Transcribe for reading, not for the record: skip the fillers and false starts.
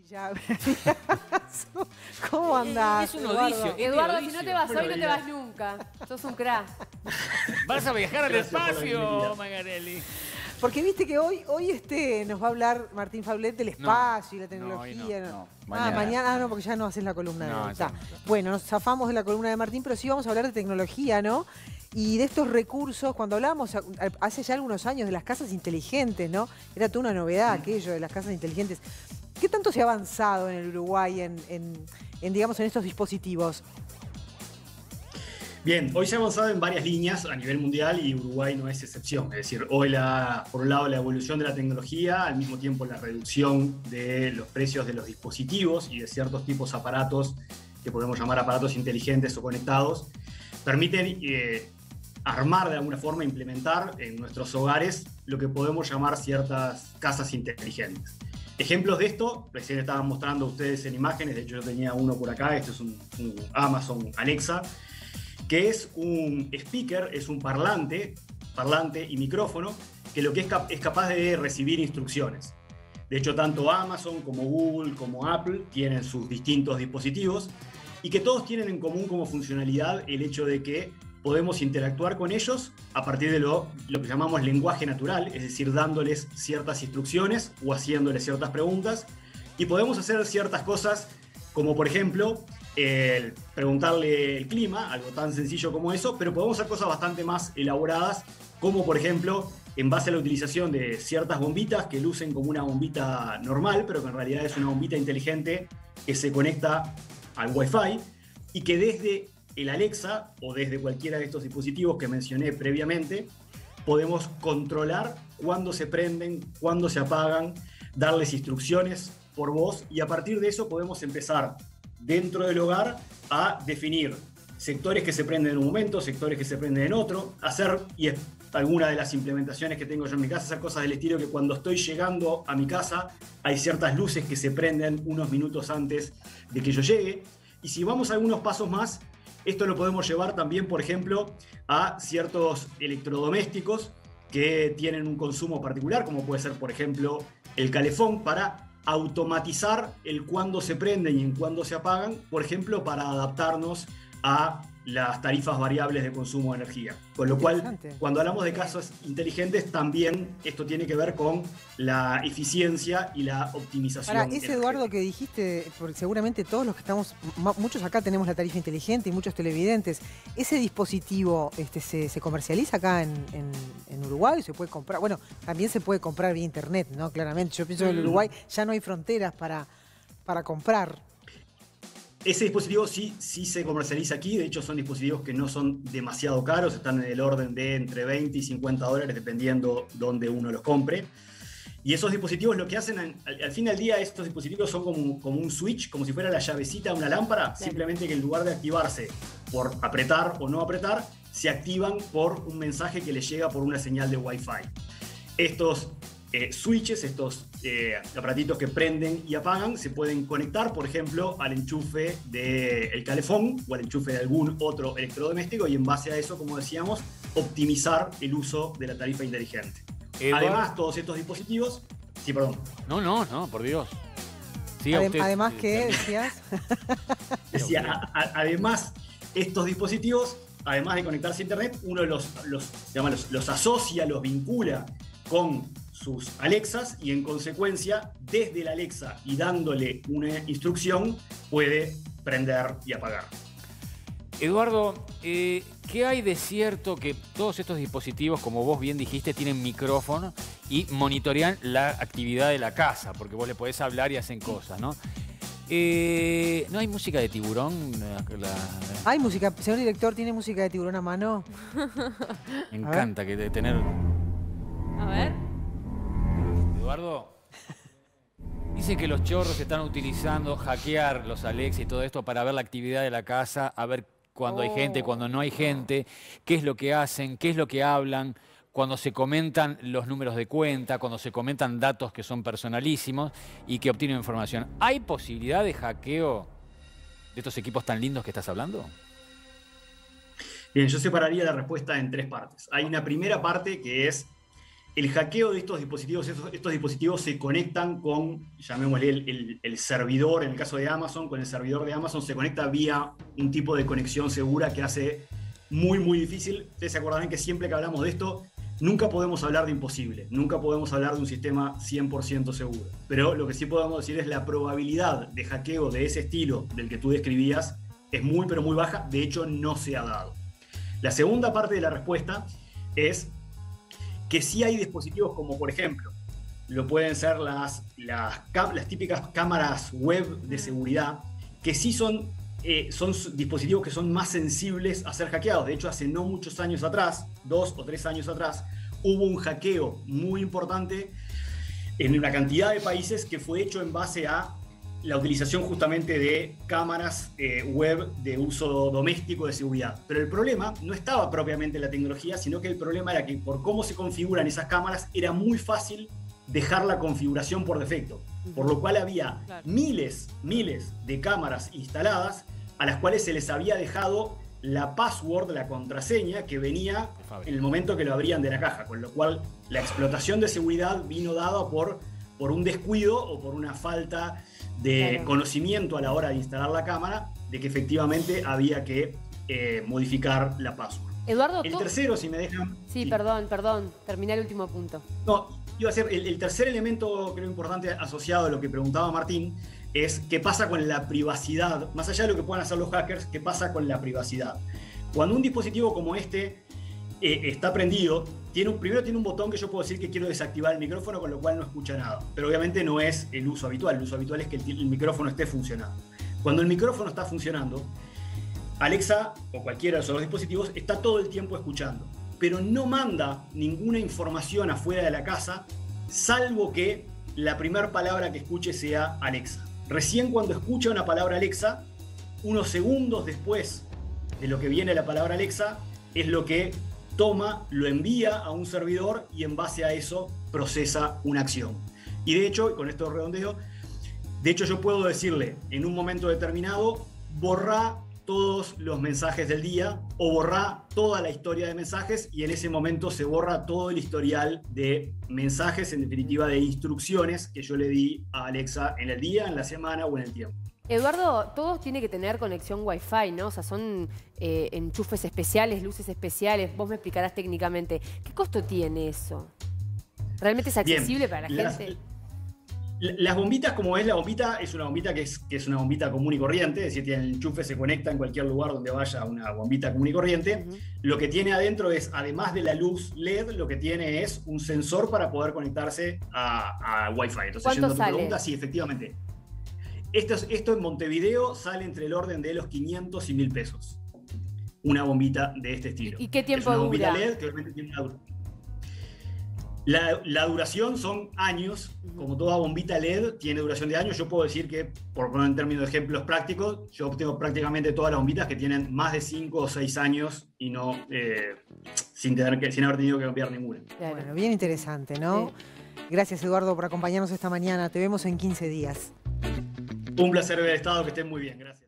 Ya. ¿Cómo andás? Es un odicio. Eduardo, si no te vas hoy, no te vas nunca. Sos un crack. Vas a viajar al Gracias por la espacio, bienvenida. Magarelli. Porque viste que hoy nos va a hablar Martín Fablet del espacio y la tecnología. no. Mañana no, porque ya no haces la columna No, de él. ya Está. no. Bueno, nos zafamos de la columna de Martín, pero sí vamos a hablar de tecnología, ¿no? Y de estos recursos, cuando hablábamos hace ya algunos años de las casas inteligentes, ¿no? Era toda una novedad aquello de las casas inteligentes. ¿Qué tanto se ha avanzado en el Uruguay digamos, en estos dispositivos? Bien, hoy se ha avanzado en varias líneas a nivel mundial y Uruguay no es excepción. Es decir, hoy por un lado la evolución de la tecnología, al mismo tiempo la reducción de los precios de los dispositivos y de ciertos tipos de aparatos que podemos llamar aparatos inteligentes o conectados, permiten armar de alguna forma, implementar en nuestros hogares lo que podemos llamar ciertas casas inteligentes. Ejemplos de esto, recién estaban mostrando ustedes en imágenes, de hecho yo tenía uno por acá, este es un Amazon Alexa, que es un speaker, es un parlante y micrófono, que lo que es capaz de recibir instrucciones. De hecho, tanto Amazon como Google como Apple tienen sus distintos dispositivos y que todos tienen en común como funcionalidad el hecho de que podemos interactuar con ellos a partir de lo que llamamos lenguaje natural, es decir, dándoles ciertas instrucciones o haciéndoles ciertas preguntas, y podemos hacer ciertas cosas como, por ejemplo, preguntarle el clima, algo tan sencillo como eso, pero podemos hacer cosas bastante más elaboradas, como por ejemplo, en base a la utilización de ciertas bombitas que lucen como una bombita normal, pero que en realidad es una bombita inteligente que se conecta al Wi-Fi y que desde el Alexa o desde cualquiera de estos dispositivos que mencioné previamente, podemos controlar cuándo se prenden, cuándo se apagan, darles instrucciones por voz y a partir de eso podemos empezar dentro del hogar a definir sectores que se prenden en un momento, sectores que se prenden en otro, hacer, y es alguna de las implementaciones que tengo yo en mi casa, hacer cosas del estilo que cuando estoy llegando a mi casa hay ciertas luces que se prenden unos minutos antes de que yo llegue. Y si vamos a algunos pasos más, esto lo podemos llevar también, por ejemplo, a ciertos electrodomésticos que tienen un consumo particular, como puede ser, por ejemplo, el calefón, para automatizar el cuándo se prenden y en cuándo se apagan, por ejemplo, para adaptarnos a las tarifas variables de consumo de energía. Con lo cual, cuando hablamos de casas inteligentes, también esto tiene que ver con la eficiencia y la optimización. Ahora, ese Eduardo que dijiste, porque seguramente todos los que estamos, muchos acá tenemos la tarifa inteligente y muchos televidentes, ¿ese dispositivo se comercializa acá en Uruguay? ¿Se puede comprar? Bueno, también se puede comprar vía internet, ¿no? Claramente, yo pienso que en Uruguay ya no hay fronteras para comprar. Ese dispositivo sí se comercializa aquí, de hecho son dispositivos que no son demasiado caros, están en el orden de entre 20 y 50 dólares dependiendo dónde uno los compre. Y esos dispositivos lo que hacen, al fin del día, estos dispositivos son como un switch, como si fuera la llavecita de una lámpara, simplemente que en lugar de activarse por apretar o no apretar, se activan por un mensaje que les llega por una señal de Wi-Fi. Estos switches, estos aparatitos que prenden y apagan, se pueden conectar, por ejemplo, al enchufe del calefón o al enchufe de algún otro electrodoméstico y en base a eso, como decíamos, optimizar el uso de la tarifa inteligente. Además, todos estos dispositivos... Sí, perdón. No, por Dios. Además, ¿qué decías? Decía, además, estos dispositivos, además de conectarse a internet, uno los asocia, los vincula con sus Alexas y en consecuencia desde el Alexa y dándole una instrucción puede prender y apagar. Eduardo, ¿qué hay de cierto que todos estos dispositivos, como vos bien dijiste, tienen micrófono y monitorean la actividad de la casa? Porque vos le podés hablar y hacen cosas, ¿no? ¿No hay música de tiburón? ¿Hay música? Señor director, ¿tiene música de tiburón a mano? Me encanta que tener... A ver. Eduardo, dice que los chorros están utilizando hackear los Alexa y todo esto para ver la actividad de la casa, a ver cuando hay gente, cuando no hay gente, qué es lo que hacen, qué es lo que hablan, cuando se comentan los números de cuenta, cuando se comentan datos que son personalísimos y que obtienen información. ¿Hay posibilidad de hackeo de estos equipos tan lindos que estás hablando? Bien, yo separaría la respuesta en tres partes. Hay una primera parte que es el hackeo de estos dispositivos, estos dispositivos se conectan con, llamémosle el servidor, en el caso de Amazon, con el servidor de Amazon se conecta vía un tipo de conexión segura que hace muy, muy difícil. Ustedes se acordarán que siempre que hablamos de esto, nunca podemos hablar de imposible, nunca podemos hablar de un sistema 100% seguro. Pero lo que sí podemos decir es la probabilidad de hackeo de ese estilo del que tú describías es muy, pero muy baja. De hecho, no se ha dado. La segunda parte de la respuesta es que sí hay dispositivos como, por ejemplo, lo pueden ser las típicas cámaras web de seguridad, que sí son dispositivos que son más sensibles a ser hackeados. De hecho, hace no muchos años atrás, 2 o 3 años atrás, hubo un hackeo muy importante en una cantidad de países que fue hecho en base a la utilización justamente de cámaras web de uso doméstico de seguridad. Pero el problema no estaba propiamente en la tecnología, sino que el problema era que por cómo se configuran esas cámaras era muy fácil dejar la configuración por defecto, por lo cual había miles de cámaras instaladas a las cuales se les había dejado la password, la contraseña que venía en el momento que lo abrían de la caja, con lo cual la explotación de seguridad vino dada por un descuido o por una falta de conocimiento a la hora de instalar la cámara, de que efectivamente había que modificar la password. Eduardo, el tercero, si me dejan... Sí, perdón, terminé el último punto. No, iba a ser el tercer elemento, creo, importante asociado a lo que preguntaba Martín, es qué pasa con la privacidad, más allá de lo que puedan hacer los hackers, qué pasa con la privacidad. Cuando un dispositivo como este está prendido, primero tiene un botón que yo puedo decir que quiero desactivar el micrófono, con lo cual no escucha nada. Pero obviamente no es el uso habitual. El uso habitual es que el micrófono esté funcionando. Cuando el micrófono está funcionando, Alexa o cualquiera de esos dispositivos está todo el tiempo escuchando, pero no manda ninguna información afuera de la casa, salvo que la primera palabra que escuche sea Alexa. Recién cuando escucha una palabra Alexa, unos segundos después de lo que viene la palabra Alexa, es lo que toma, lo envía a un servidor y en base a eso procesa una acción. Y de hecho, con esto redondeo, yo puedo decirle en un momento determinado, borra todos los mensajes del día o borra toda la historia de mensajes, y en ese momento se borra todo el historial de mensajes, en definitiva de instrucciones que yo le di a Alexa en el día, en la semana o en el tiempo. Eduardo, todos tienen que tener conexión Wi-Fi, ¿no? O sea, son enchufes especiales, luces especiales. Vos me explicarás técnicamente. ¿Qué costo tiene eso? ¿Realmente es accesible para la gente? Las bombitas, como es la bombita, es una bombita que es una bombita común y corriente, es decir, tiene el enchufe, se conecta en cualquier lugar donde vaya una bombita común y corriente. Lo que tiene adentro es, además de la luz LED, lo que tiene es un sensor para poder conectarse a Wi-Fi. Entonces, ¿cuánto yendo a tu sale? pregunta, sí, efectivamente. Esto en Montevideo sale entre el orden de los 500 y 1000 pesos. Una bombita de este estilo. ¿Y qué tiempo es una dura? bombita LED que obviamente tiene una duración. La duración son años, como toda bombita LED tiene duración de años. Yo puedo decir que, por poner en términos de ejemplos prácticos, yo obtengo prácticamente todas las bombitas que tienen más de 5 o 6 años y no sin haber tenido que cambiar ninguna. Claro. Bueno, bien interesante, ¿no? Sí. Gracias, Eduardo, por acompañarnos esta mañana. Te vemos en 15 días. Un placer haber estado, que estén muy bien. Gracias.